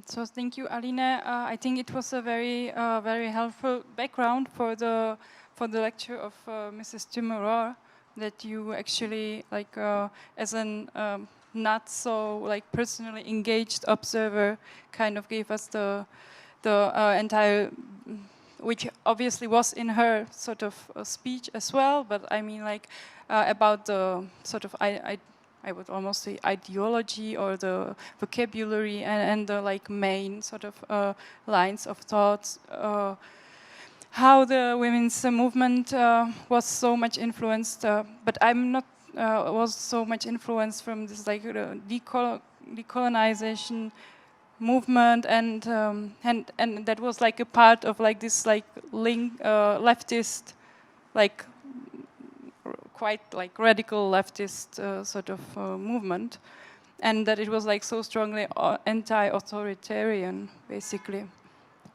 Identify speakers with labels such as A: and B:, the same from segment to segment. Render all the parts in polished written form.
A: So thank you, Aline. I think it was a very helpful background for the lecture of Mrs. Timuror, that you actually as an not so personally engaged observer kind of gave us the entire, which obviously was in her sort of speech as well, but I mean about the sort of I would almost say ideology or the vocabulary and the main sort of lines of thoughts, how the women's movement was so much influenced, but I'm not was so much influenced from this decolonization movement, and that was a part of this leftist quite radical leftist sort of movement, and that it was so strongly anti-authoritarian, basically.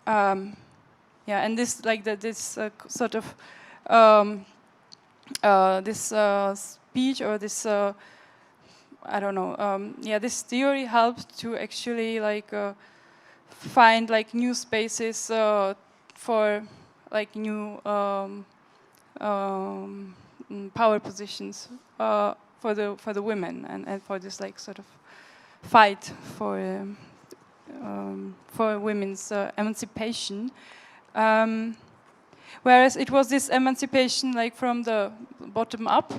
A: Yeah, and this this sort of this speech or this I don't know. Yeah, this theory helped to actually find new spaces for new power positions for the women, and for this sort of fight for women's emancipation. Whereas it was this emancipation from the bottom up.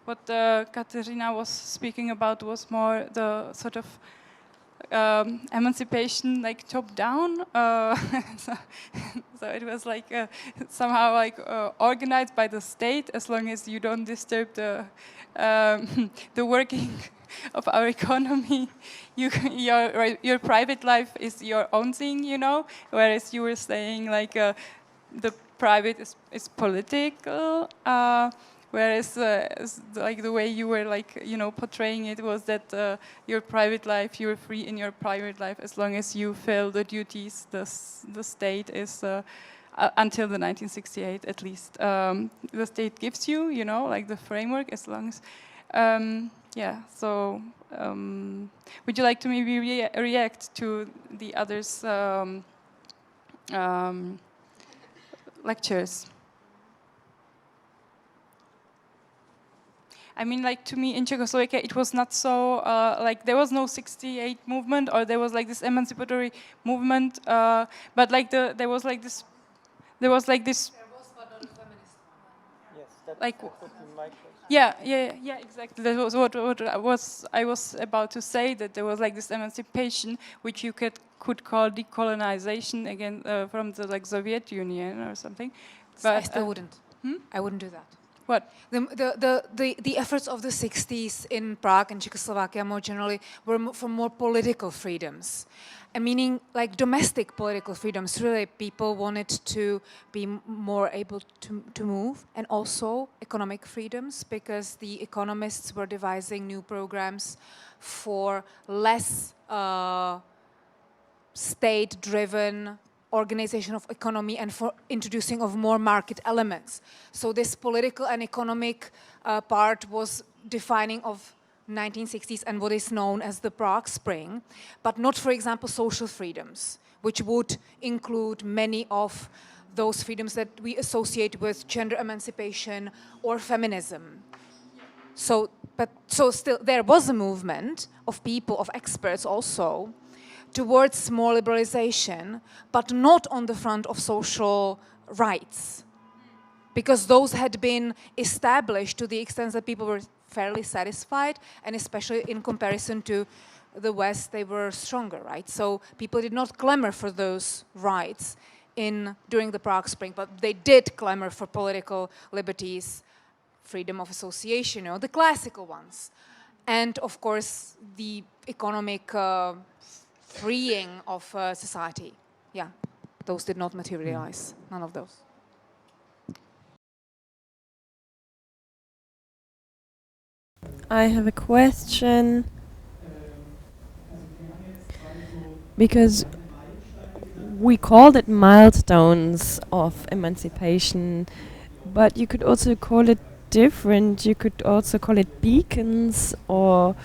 A: What Katerina was speaking about was more the sort of emancipation top down. So it was somehow organized by the state, as long as you don't disturb the working of our economy. Your private life is your own thing, you know. Whereas you were saying the private is political. Whereas, the way you were portraying it was that your private life, you're free in your private life as long as you fill the duties the state is until the 1968 at least the state gives you, you know, the framework, as long as yeah. So would you like to maybe react to the others' lectures? I mean, to me in Czechoslovakia, it was not so, there was no 68 movement, or there was this emancipatory movement, but there was this. There was, but not a feminist movement. Yes, that's what my question. Yeah, exactly. That was what I was about to say, that there was this emancipation, which you could call decolonization again from the Soviet Union or something.
B: But I still wouldn't. I wouldn't do that.
A: What?
B: The efforts of the 60s in Prague and Czechoslovakia more generally were for more political freedoms. And meaning domestic political freedoms, really people wanted to be more able to move, and also economic freedoms, because the economists were devising new programs for less state-driven organization of economy and for introducing of more market elements. So this political and economic part was defining of 1960s and what is known as the Prague Spring, but not, for example, social freedoms, which would include many of those freedoms that we associate with gender emancipation or feminism. So still there was a movement of people, of experts also, towards more liberalization, but not on the front of social rights, because those had been established to the extent that people were fairly satisfied, and especially in comparison to the West, they were stronger, right? So people did not clamor for those rights during the Prague Spring, but they did clamor for political liberties, freedom of association, the classical ones, and of course the economic freeing of society. Yeah, those did not materialize, none of those.
C: I have a question, because we called it milestones of emancipation, but you could also call it different. You could also call it beacons, or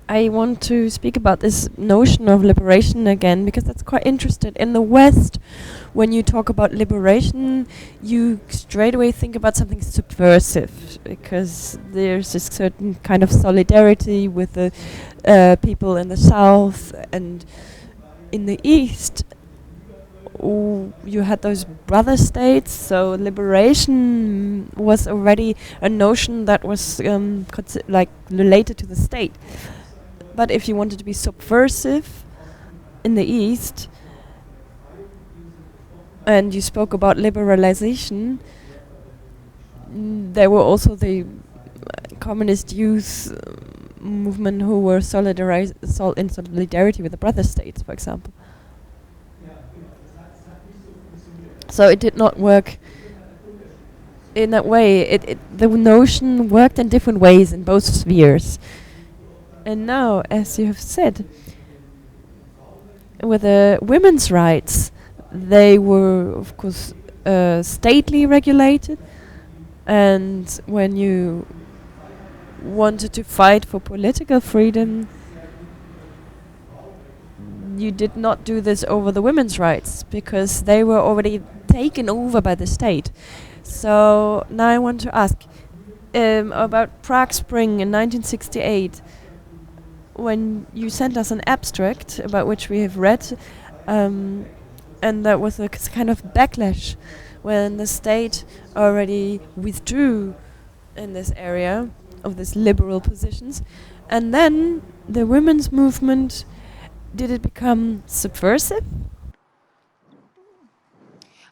C: I want to speak about this notion of liberation again, because that's quite interesting. In the West, when you talk about liberation, you straight away think about something subversive, because there's this certain kind of solidarity with the people in the South, and in the East, you had those brother states, so liberation was already a notion that was like related to the state. But if you wanted to be subversive in the East, and you spoke about liberalization, there were also the communist youth movement who were in solidarity with the brother states, for example. So it did not work in that way. The notion worked in different ways in both spheres. And now, as you have said, with the women's rights, they were, of course, stately regulated. And when you wanted to fight for political freedom, you did not do this over the women's rights, because they were already taken over by the state. So now I want to ask about Prague Spring in 1968. When you sent us an abstract about which we have read, and that was a kind of backlash when the state already withdrew in this area of these liberal positions, and then the women's movement, did it become subversive?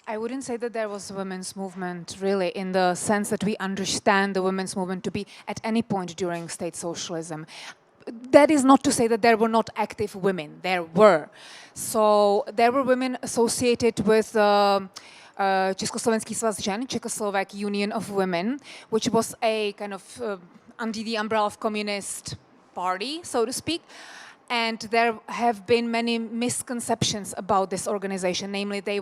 B: I wouldn't say that there was a women's movement really in the sense that we understand the women's movement to be at any point during state socialism. That is not to say that there were not active women. There were. So there were women associated with Československý svaz žen, Czechoslovak Union of Women, which was a kind of under the umbrella of Communist Party, so to speak. And there have been many misconceptions about this organization. Namely, they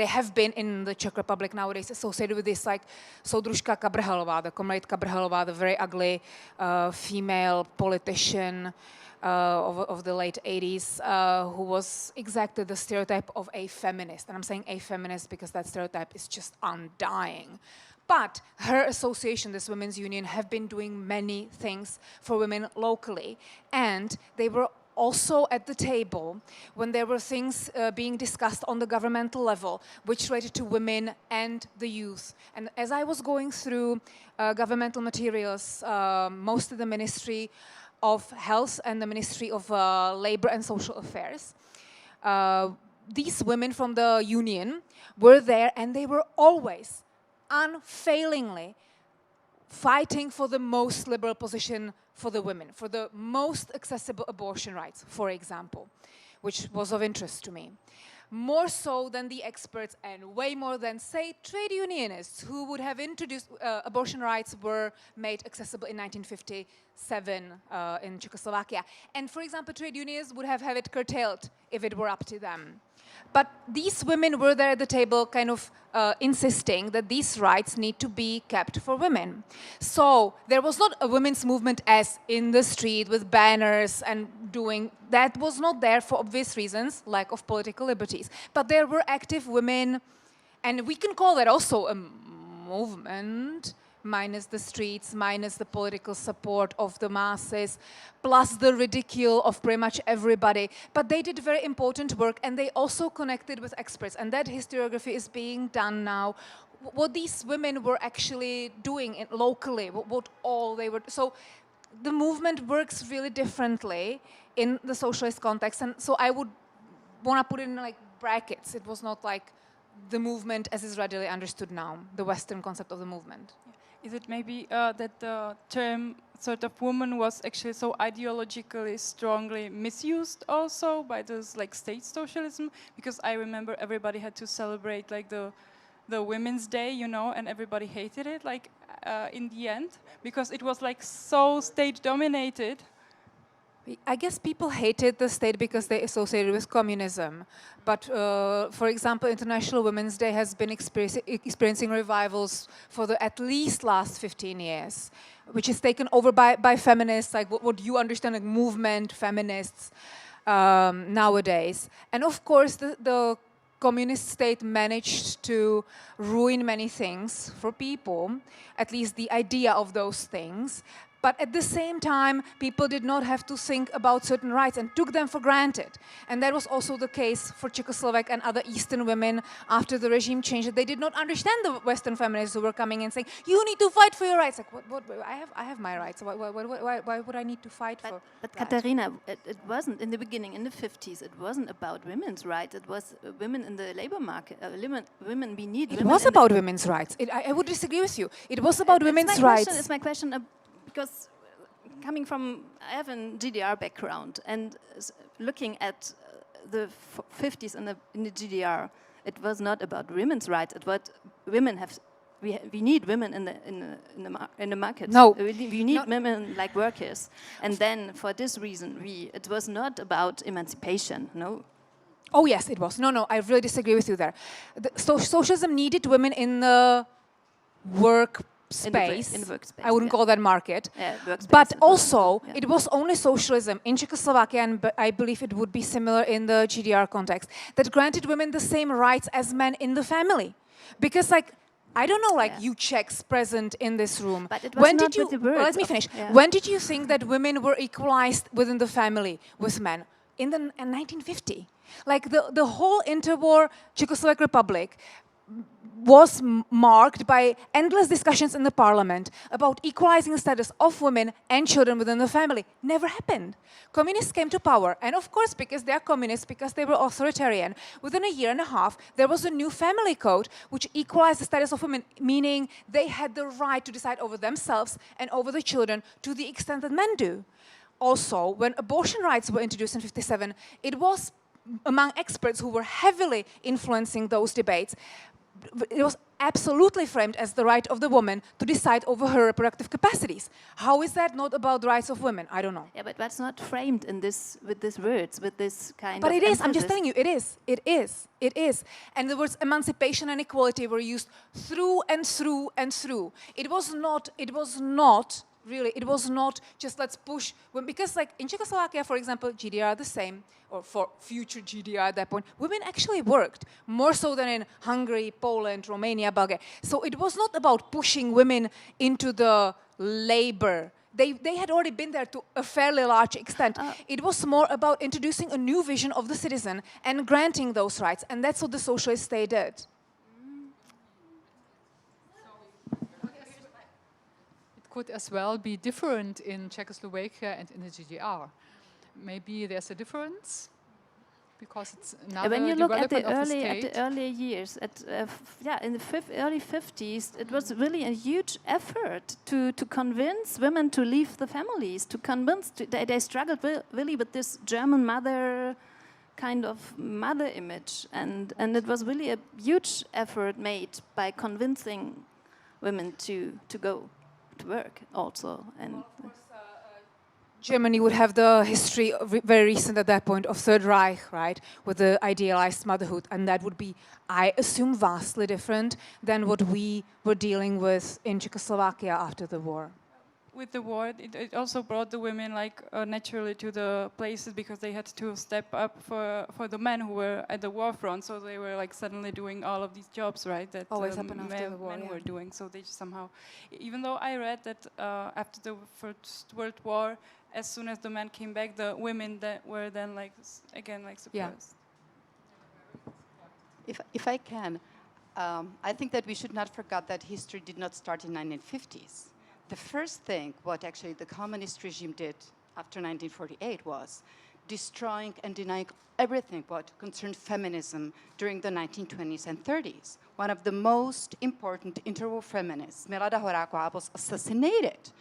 B: have been in the Czech Republic nowadays associated with this, like Soudružka Kabrhelová, the comrade Kabrhelová, the very ugly female politician of the late 80s, who was exactly the stereotype of a feminist. And I'm saying a feminist because that stereotype is just undying. But her association, this women's union, have been doing many things for women locally. And they were also at the table when there were things being discussed on the governmental level, which related to women and the youth. And as I was going through governmental materials, mostly the Ministry of Health and the Ministry of Labor and Social Affairs, these women from the union were there, and they were always unfailingly fighting for the most liberal position for the women, for the most accessible abortion rights, for example, which was of interest to me. More so than the experts, and way more than, say, trade unionists who would have introduced abortion rights were made accessible in 1957 in Czechoslovakia. And, for example, trade unions would have it curtailed if it were up to them. But these women were there at the table kind of insisting that these rights need to be kept for women. So there was not a women's movement as in the street with banners and doing, that was not there for obvious reasons, lack of political liberties. But there were active women, and we can call that also a movement, minus the streets, minus the political support of the masses, plus the ridicule of pretty much everybody. But they did very important work, and they also connected with experts, and that historiography is being done now. What these women were actually doing locally, what all they were. So the movement works really differently in the socialist context, and so I would want to put it in like brackets. It was not like the movement as is readily understood now, the Western concept of the movement.
A: Is it maybe that the term sort of woman was actually so ideologically strongly misused also by those like state socialism? Because I remember everybody had to celebrate like the Women's Day, you know, and everybody hated it like in the end because it was like so state dominated.
B: I guess people hated the state because they associated it with communism. But, for example, International Women's Day has been experiencing revivals for the at least last 15 years, which is taken over by feminists, like what you understand, like movement feminists nowadays. And of course, the communist state managed to ruin many things for people, at least the idea of those things. But at the same time, people did not have to think about certain rights and took them for granted. And that was also the case for Czechoslovak and other Eastern women after the regime changed. They did not understand the Western feminists who were coming and saying, you need to fight for your rights. Like, what I have my rights. Why would I need to fight for
D: But
B: that?
D: Katharina, it wasn't, in the beginning, in the 50s, it wasn't about women's rights. It was women in the labor market. Women, we need women.
B: It was about women's rights. I would disagree with you. It was about women's rights.
D: It's my question. Because coming from, I have a GDR background, and looking at the 50s in the GDR, it was not about women's rights. It was women have. We need women in the market.
B: No,
D: we need women like workers, and then for this reason, it was not about emancipation. No.
B: Oh yes, it was. No, I really disagree with you there. Socialism needed women in the work space.
D: In the workspace,
B: I wouldn't call that market.
D: Yeah,
B: but also, it was only socialism in Czechoslovakia, and I believe it would be similar in the GDR context, that granted women the same rights as men in the family. Because, like, I don't know, like you Czechs present in this room.
D: But it was not with the words
B: let me finish.
D: yeah.
B: When did you think that women were equalized within the family with men? In 1950. Like the whole interwar Czechoslovak Republic was marked by endless discussions in the parliament about equalizing the status of women and children within the family. Never happened. Communists came to power, and of course, because they are communists, because they were authoritarian, within a year and a half, there was a new family code which equalized the status of women, meaning they had the right to decide over themselves and over the children to the extent that men do. Also, when abortion rights were introduced in 1957, it was among experts who were heavily influencing those debates. It was absolutely framed as the right of the woman to decide over her reproductive capacities. How is that not about the rights of women? I don't know.
D: Yeah, but that's not framed in with these words, with this kind
B: but
D: of
B: it is.
D: emphasis.
B: I'm just telling you, it is. It is. It is. And the words emancipation and equality were used through and through and through. It was not just let's push, because like in Czechoslovakia, for example, GDR the same, or for future GDR at that point, women actually worked, more so than in Hungary, Poland, Romania, Bulgaria. So it was not about pushing women into the labor. They had already been there to a fairly large extent. It was more about introducing a new vision of the citizen and granting those rights, and that's what the socialist state did.
E: Could as well be different in Czechoslovakia and in the GDR. Maybe there's a difference because it's another
D: when you look at the
E: state.
D: earlier years, in the early 50s, it was really a huge effort to convince women to leave the families, to convince. They struggled really with this German mother kind of mother image, and it was really a huge effort made by convincing women to go to work also. And
B: of course, Germany would have the history very recent at that point of Third Reich, right, with the idealized motherhood, and that would be, I assume, vastly different than what we were dealing with in Czechoslovakia after the war.
A: With the war, it also brought the women naturally to the places because they had to step up for the men who were at the war front. So they were suddenly doing all of these jobs, right? That
B: always happened after the war,
A: men were doing. So they somehow, even though I read that after the First World War, as soon as the men came back, the women that were then again suppressed.
B: Yeah.
F: If I can, I think that we should not forget that history did not start in 1950s. The first thing what actually the communist regime did after 1948 was destroying and denying everything what concerned feminism during the 1920s and 30s. One of the most important interwar feminists, Milada Horáková, was assassinated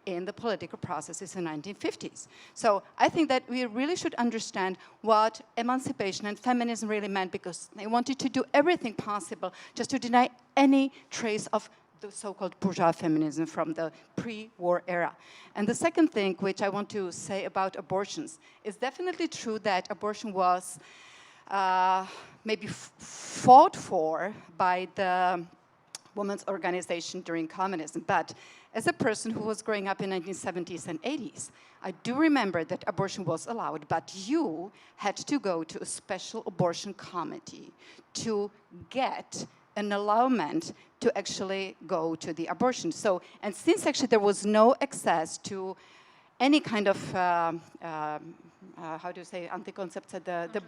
F: in the political processes in the 1950s. So I think that we really should understand what emancipation and feminism really meant, because they wanted to do everything possible just to deny any trace of the so-called bourgeois feminism from the pre-war era. And the second thing which I want to say about abortions, it's definitely true that abortion was maybe fought for by the women's organization during communism, but as a person who was growing up in 1970s and 80s, I do remember that abortion was allowed, but you had to go to a special abortion committee to get an allowance to actually go to the abortion. So, and since actually there was no access to any kind of how do you say, anticonception, the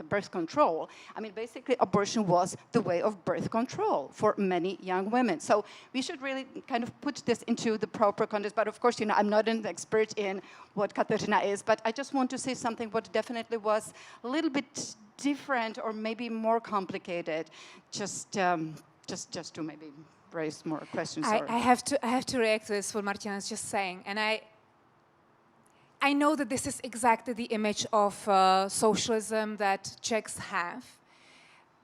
F: birth control. I mean, basically, abortion was the way of birth control for many young women. So we should really kind of put this into the proper context. But of course, you know, I'm not an expert in what Katerina is, but I just want to say something what definitely was a little bit different or maybe more complicated, just to maybe raise more questions.
B: I have to react to this, what Martina is just saying, and I know that this is exactly the image of socialism that Czechs have,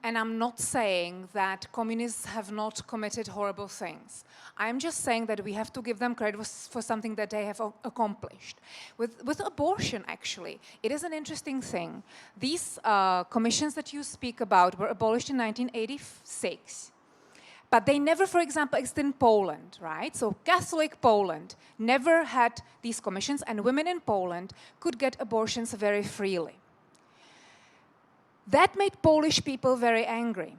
B: and I'm not saying that communists have not committed horrible things. I'm just saying that we have to give them credit for something that they have accomplished. With abortion, actually, it is an interesting thing. These commissions that you speak about were abolished in 1986. But they never, for example, existed in Poland, right? So Catholic Poland never had these commissions, and women in Poland could get abortions very freely. That made Polish people very angry,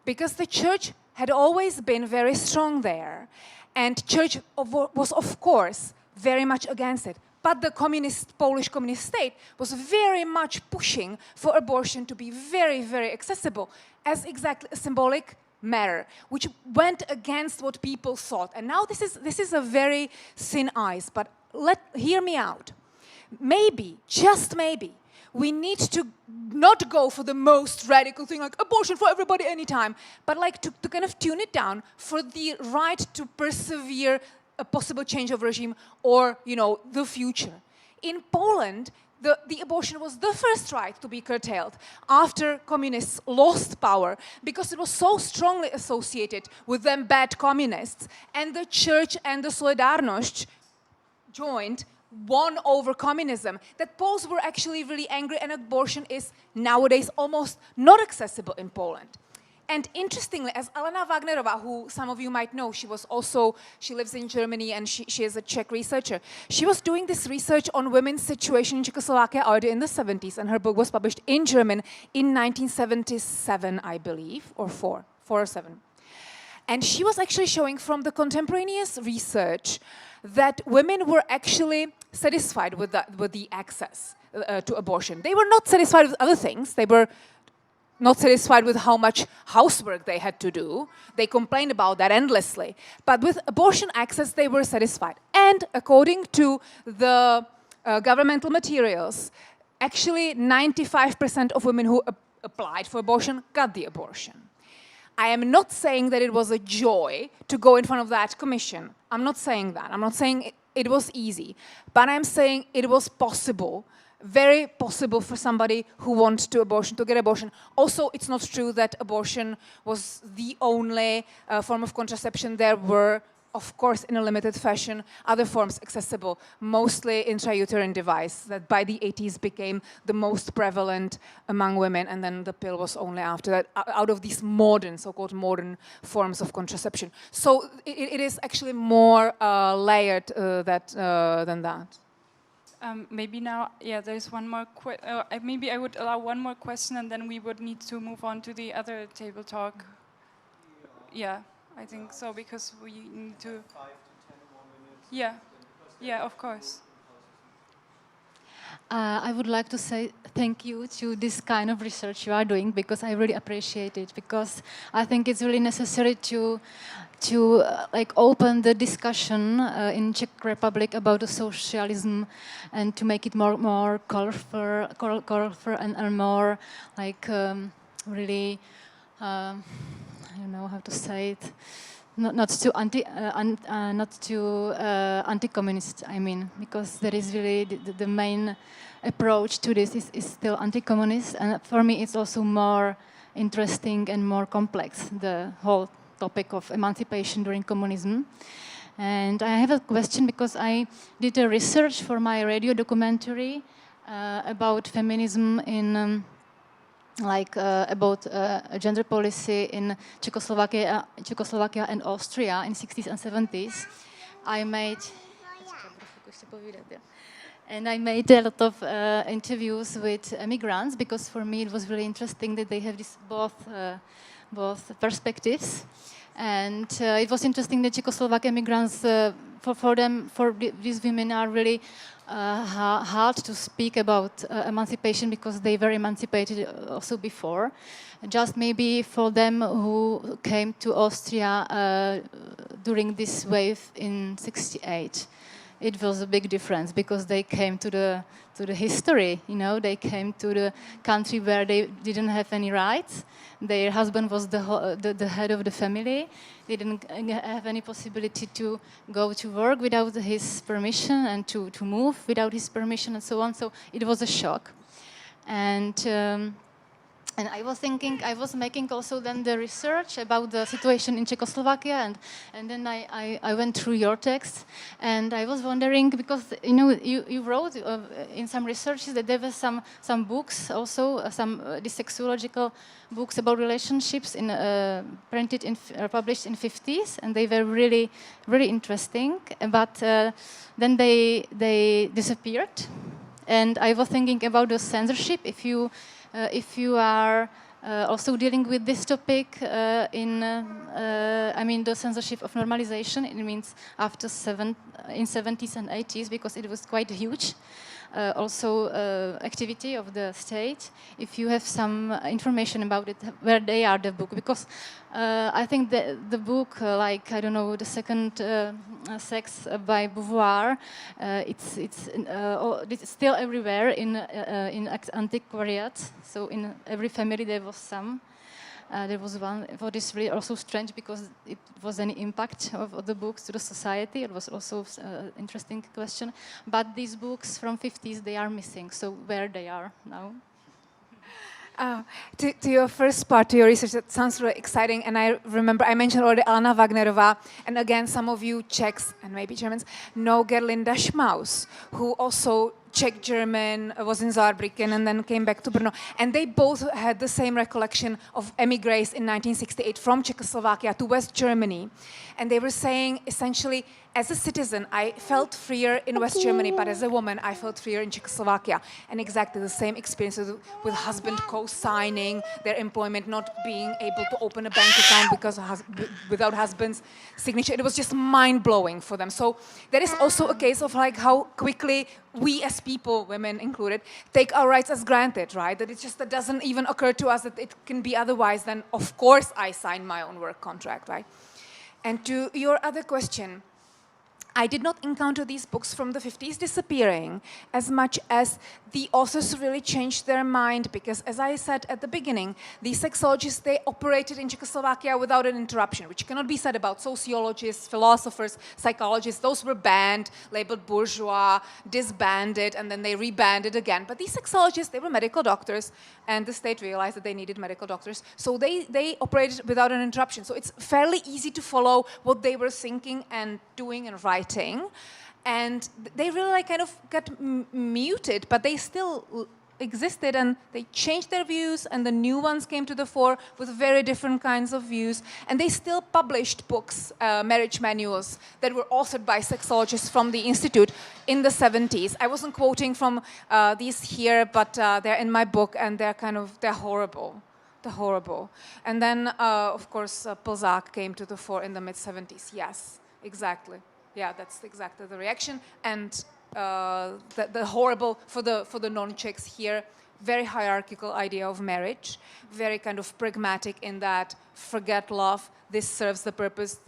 B: because the church had always been very strong there, and church was, of course, very much against it. But the Polish communist state was very much pushing for abortion to be very, very accessible as exactly a symbolic matter, which went against what people thought. And now this is a very thin ice, but hear me out. Maybe, just maybe, we need to not go for the most radical thing, like abortion for everybody anytime, but like to kind of tune it down for the right to persevere a possible change of regime or, you know, the future. In Poland, the abortion was the first right to be curtailed after communists lost power, because it was so strongly associated with them bad communists, and the church and the Solidarność won over communism, that Poles were actually really angry, and abortion is nowadays almost not accessible in Poland. And interestingly, as Alena Wagnerová, who some of you might know, she lives in Germany and she is a Czech researcher. She was doing this research on women's situation in Czechoslovakia already in the 70s, and her book was published in German in 1977, I believe, or 4 or 7. And she was actually showing from the contemporaneous research that women were actually satisfied with the access to abortion. They were not satisfied with other things. They were not satisfied with how much housework they had to do. They complained about that endlessly. But with abortion access, they were satisfied. And according to the governmental materials, actually 95% of women who applied for abortion got the abortion. I am not saying that it was a joy to go in front of that commission. I'm not saying that. I'm not saying it was easy. But I'm saying it was possible, very possible for somebody who wants to get abortion. Also, it's not true that abortion was the only form of contraception. There were, of course, in a limited fashion, other forms accessible, mostly intrauterine device that by the 80s became the most prevalent among women, and then the pill was only after that, out of these modern, so-called modern forms of contraception. So it is actually more layered than that.
A: Maybe now, yeah, there's one more maybe I would allow one more question, and then we would need to move on to the other table talk. Yeah, I think so, because we need to... 5 to 10 more minutes. Yeah, of course.
G: I would like to say thank you to this kind of research you are doing, because I really appreciate it, because I think it's really necessary to like open the discussion in Czech Republic about the socialism, and to make it more colorful and more like really I don't know how to say it. Not too anti-communist. I mean, because there is really the main approach to this is still anti-communist, and for me it's also more interesting and more complex, the whole topic of emancipation during communism. And I have a question because I did a research for my radio documentary about feminism in about gender policy in Czechoslovakia and Austria in 60s and 70s. I made a lot of interviews with immigrants because for me it was really interesting that they have this both perspectives. And it was interesting that Czechoslovak immigrants, for these women are really hard to speak about emancipation because they were emancipated also before. Just maybe for them who came to Austria during this wave in '68, it was a big difference because they came to the history. You know, they came to the country where they didn't have any rights. Their husband was the head of the family. They didn't have any possibility to go to work without his permission and to move without his permission and so on. So it was a shock. And I was thinking, I was making also then the research about the situation in Czechoslovakia, and then I went through your text, and I was wondering, because you wrote in some researches that there were some books also, some sexological books about relationships published in 50s, and they were really, really interesting, but then they disappeared, and I was thinking about the censorship, if you are also dealing with this topic the censorship of normalization, it means after in 70s and 80s, because it was quite huge. Activity of the state. If you have some information about it, where they are, the book, because I think the book, the second sex by Beauvoir, it's still everywhere in antiquariat. So in every family there was some. There was one. What is really also strange because it was any impact of the books to the society. It was also an interesting question. But these books from 50s, they are missing. So where they are now?
B: To your first part, to your research, that sounds really exciting. And I remember I mentioned already Alena Wagnerová. And again, some of you Czechs and maybe Germans know Gerlinda Schmaus, who also Czech-German, was in Saarbrücken and then came back to Brno. And they both had the same recollection of emigres in 1968 from Czechoslovakia to West Germany. And they were saying, essentially, as a citizen, I felt freer in West Germany, but as a woman, I felt freer in Czechoslovakia. And exactly the same experiences with husband co-signing their employment, not being able to open a bank account because without husband's signature. It was just mind-blowing for them. So there is also a case of how quickly we as people, women included, take our rights as granted, right? That that doesn't even occur to us that it can be otherwise. Then, of course, I sign my own work contract, right? And to your other question, I did not encounter these books from the 50s disappearing as much as the authors really changed their mind because, as I said at the beginning, these sexologists, they operated in Czechoslovakia without an interruption, which cannot be said about sociologists, philosophers, psychologists. Those were banned, labeled bourgeois, disbanded, and then they rebanded again. But these sexologists, they were medical doctors, and the state realized that they needed medical doctors. So they operated without an interruption. So it's fairly easy to follow what they were thinking and doing and writing. And they really kind of got muted, but they still existed and they changed their views and the new ones came to the fore with very different kinds of views. And they still published books, marriage manuals that were authored by sexologists from the Institute in the 70s. I wasn't quoting from these here, but they're in my book and they're horrible. They're horrible. And then, of course, Plzák came to the fore in the mid-70s. Yes, exactly. Yeah, that's exactly the reaction. And the horrible, for the non-Czechs here, very hierarchical idea of marriage, very kind of pragmatic in that forget love, this serves the purpose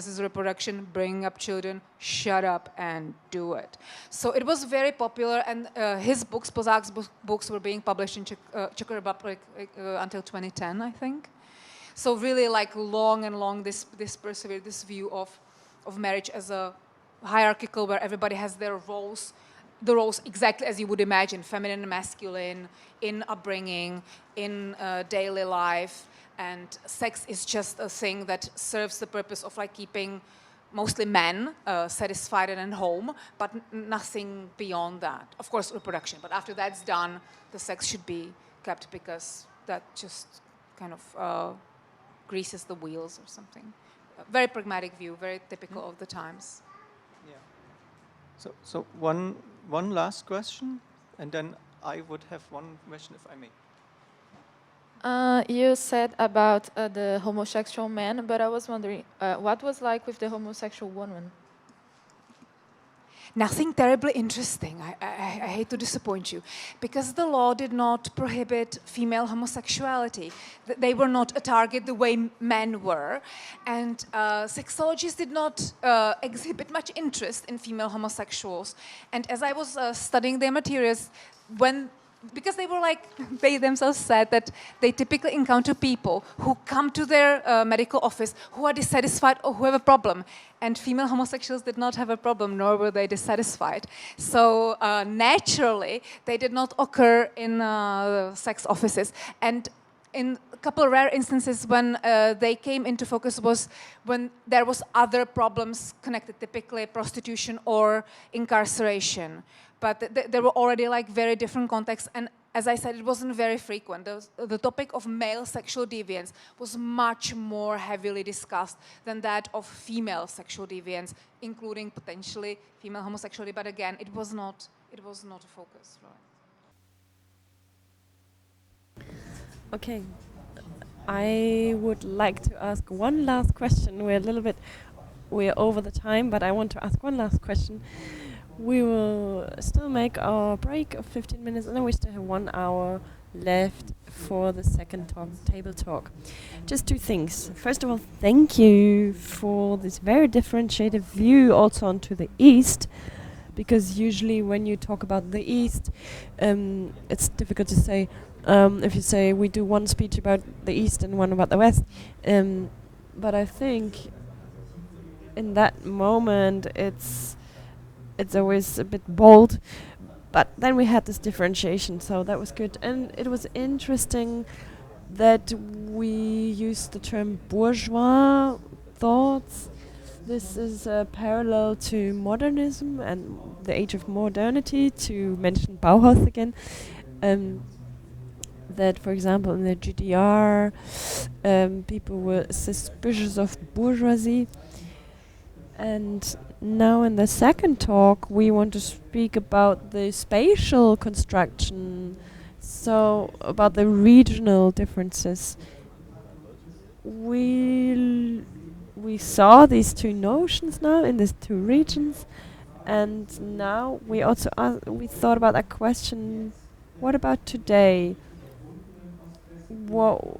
B: is reproduction, bringing up children, shut up and do it. So it was very popular, and his books, Plzák's books, were being published in Czech Republic until 2010, I think. So really long this persevered, this view of marriage as a hierarchical where everybody has their roles, the roles exactly as you would imagine, feminine and masculine, in upbringing, in daily life, and sex is just a thing that serves the purpose of like keeping mostly men satisfied and at home, but nothing beyond that. Of course, reproduction, but after that's done, the sex should be kept because that just kind of greases the wheels or something. A very pragmatic view, very typical of the times.
H: Yeah. So one last question, and then I would have one question, if I may.
I: You said about the homosexual man, but I was wondering, what was like with the homosexual woman?
B: Nothing terribly interesting, I hate to disappoint you, because the law did not prohibit female homosexuality. They were not a target the way men were, and sexologists did not exhibit much interest in female homosexuals. And as I was studying their materials, because they were like, they themselves said that they typically encounter people who come to their medical office who are dissatisfied or who have a problem. And female homosexuals did not have a problem, nor were they dissatisfied. So naturally, they did not occur in sex offices. And in a couple of rare instances when they came into focus was when there was other problems connected, typically prostitution or incarceration. But there were already like very different contexts, and as I said, it wasn't very frequent. The topic of male sexual deviance was much more heavily discussed than that of female sexual deviance, including potentially female homosexuality. But again, it was not a focus. Right?
C: Okay, I would like to ask one last question. We're over the time, but I want to ask one last question. We will still make our break of 15 minutes, and then we still have 1 hour left for the second talk, table talk. Just two things. First of all, thank you for this very differentiated view also onto the East, because usually when you talk about the East, it's difficult to say, if you say we do one speech about the East and one about the West. But I think in that moment it's always a bit bold, but then we had this differentiation, so that was good. And it was interesting that we used the term bourgeois thoughts. This is a parallel to modernism and the age of modernity, to mention Bauhaus again. That, for example, in the GDR, people were suspicious of bourgeoisie. And now in the second talk, we want to speak about the spatial construction, so about the regional differences. We saw these two notions now in these two regions, and now we also we thought about that question: what about today?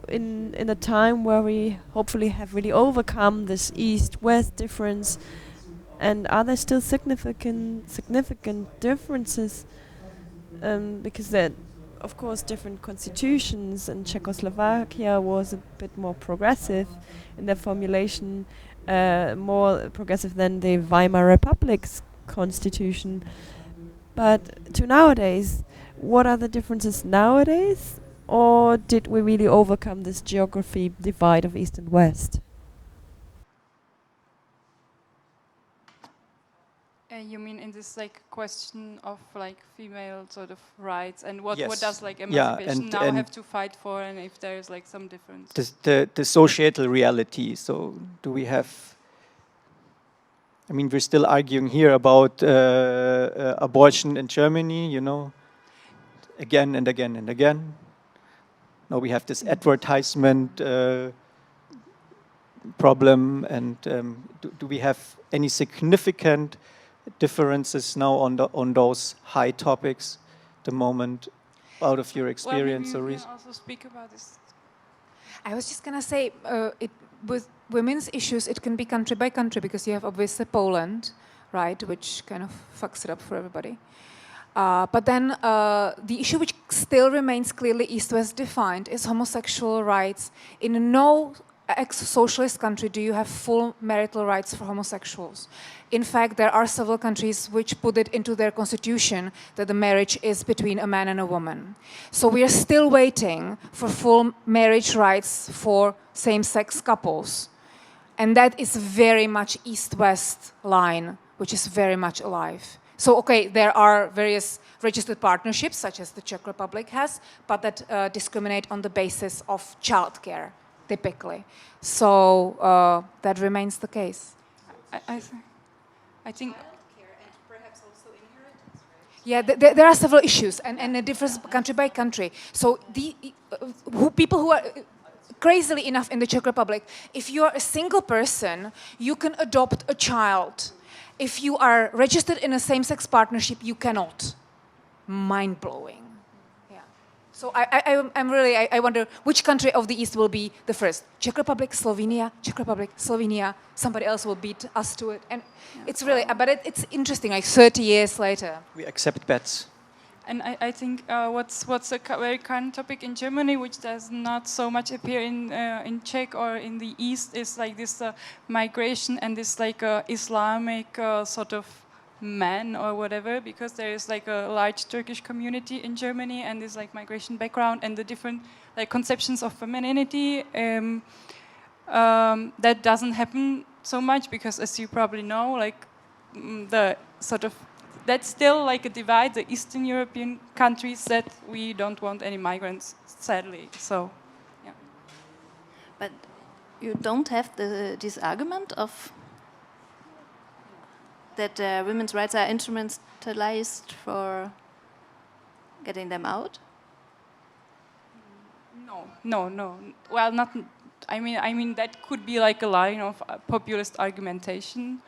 C: In a time where we hopefully have really overcome this East-West difference, and are there still significant differences? Because there, of course, different constitutions, and Czechoslovakia was a bit more progressive in their formulation, more progressive than the Weimar Republic's constitution. But to nowadays, what are the differences nowadays? Or did we really overcome this geography divide of East and West?
A: You mean in this like question of like female sort of rights, and what does like
H: Yeah,
A: emancipation now have to fight for, and if there is like some difference?
H: The societal reality. So do we have? I mean, we're still arguing here about abortion in Germany, you know, again and again and again. Now we have this advertisement problem, and do we have any significant differences now on those high topics at the moment, out of your experience?
A: Well, maybe you can also speak about this.
B: I was just going to say, with women's issues, it can be country by country, because you have obviously Poland, right, which kind of fucks it up for everybody. But then the issue which still remains clearly East-West defined is homosexual rights in no ex-socialist country do you have full marital rights for homosexuals. In fact, there are several countries which put it into their constitution that the marriage is between a man and a woman. So we are still waiting for full marriage rights for same-sex couples. And that is very much East-West line, which is very much alive. So, okay, there are various registered partnerships, such as the Czech Republic has, but that discriminate on the basis of childcare, typically. So that remains the case.
A: I think.
B: Yeah, there are several issues, and it differs country by country. So people who are crazily enough in the Czech Republic, if you are a single person, you can adopt a child. If you are registered in a same-sex partnership, you cannot. Mind-blowing. Yeah. So I wonder which country of the East will be the first. Czech Republic, Slovenia, Czech Republic, Slovenia. Somebody else will beat us to it. And it's really, but it's interesting, like 30 years later.
H: We accept bets.
A: And I think what's a very current topic in Germany, which does not so much appear in Czech or in the East, is like this migration and this like Islamic sort of man or whatever, because there is like a large Turkish community in Germany and this like migration background and the different like conceptions of femininity. That doesn't happen so much because, as you probably know, like the sort of that's still like a divide. The Eastern European countries that we don't want any migrants, sadly. So, yeah.
D: But you don't have this argument of that women's rights are instrumentalized for getting them out?
A: No. Well, not. I mean that could be like a line of populist argumentation.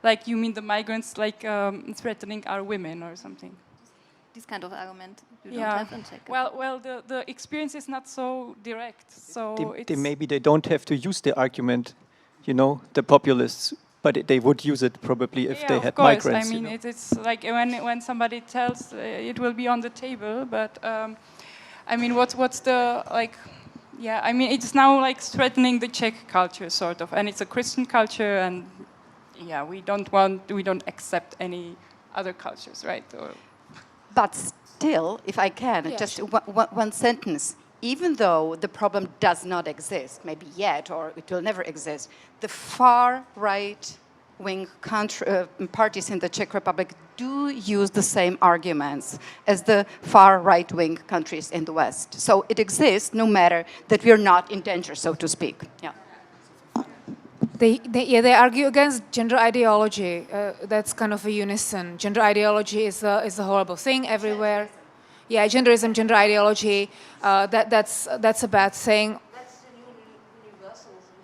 A: Like you mean the migrants like threatening our women or something?
D: This kind of argument you don't have in Czech.
A: Well, the experience is not so direct. So
H: maybe they don't have to use the argument, you know, the populists, but they would use it probably if they had migrants.
A: I mean, it's like when somebody tells it will be on the table, but I mean, what's the like? Yeah, I mean, it's now like threatening the Czech culture, sort of, and it's a Christian culture, and yeah, we don't accept any other cultures, right?
F: But still, if I can, just one sentence. Even though the problem does not exist, maybe yet, or it will never exist, the far right-wing parties in the Czech Republic do use the same arguments as the far right-wing countries in the West. So it exists no matter that we're not in danger, so to speak. Yeah.
B: They argue against gender ideology. That's kind of a unison. Gender ideology is a horrible thing everywhere. Yeah, genderism, gender ideology. That's a bad thing.
J: That's the new universalism.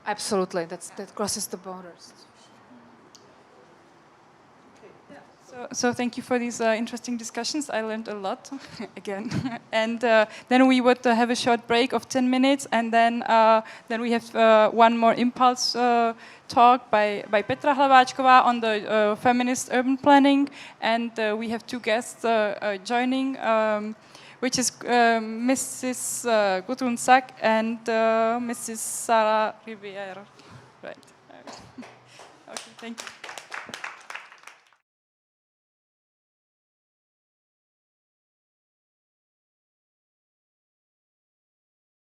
B: Absolutely, that crosses the borders.
A: So thank you for these interesting discussions. I learned a lot again. And then we would have a short break of 10 minutes, and then we have one more impulse talk by Petra Hlaváčková on the feminist urban planning, and we have two guests joining, which is Mrs. Gudrun Sack and Mrs. Sarah Rivière. Right. Okay, thank you.